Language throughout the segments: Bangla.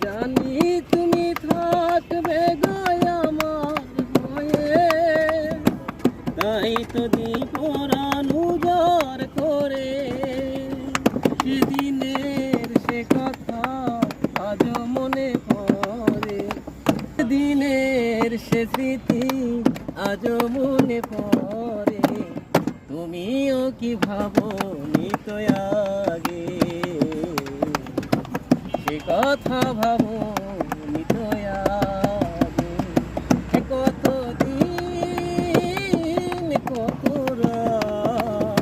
জানি তুমি থাকবে গো আমার হয়ে, তাই তো দীপরান উজাড় করে। সেদিনের সে কথা আজও মনে পড়ে, দিনের সে স্মৃতি আজও মনে পড়ে। তুমিও কি ভাবনি তো আগে, সে কথা ভাবনি তো আগে। কতদিন কত রাত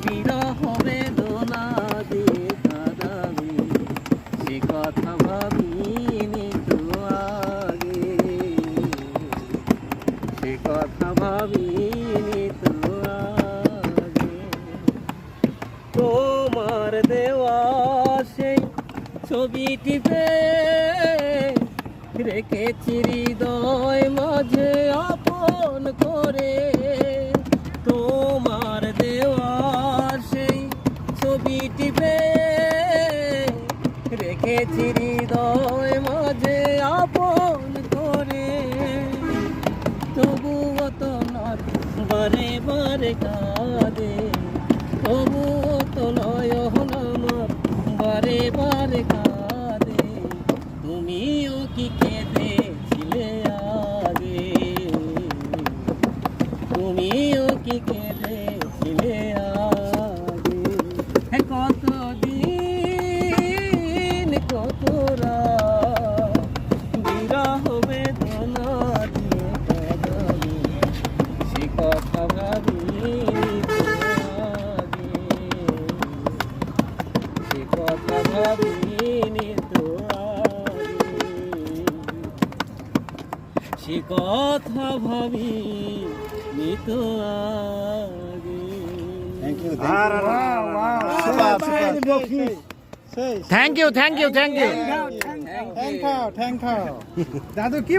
বিরহ বেদনা দিয়ে কাঁদাবে, সে কথা ভাবিনি তো আগে, সে কথা ভাবিনি তো আগে। তোমার দেওয়া সেই ছবিটি রেখেছি হৃদয় মাঝে আপন করে। তোমার দেওয়া সেই ছবিটি রেখেছি হৃদয় মাঝে আপন করে। তবুও তো নয় বারে বারে কাঁদে, তবুও তো নয়ন আমার বারে বারে কাঁদে। তুমিও কি কেঁদেছিলে আগে, তুমিও কি কেঁদেছিলে আগে। কতদিন কত রাত বিরহ বেদনা দিয়ে কাঁদাবে, সে কথা ভাবিনি তো আগে, সে কথা ভাবিনি তো আগে, সে কথা ভাবিনি তো আগে। Thank you thank you thank you. Thank you দাদু কি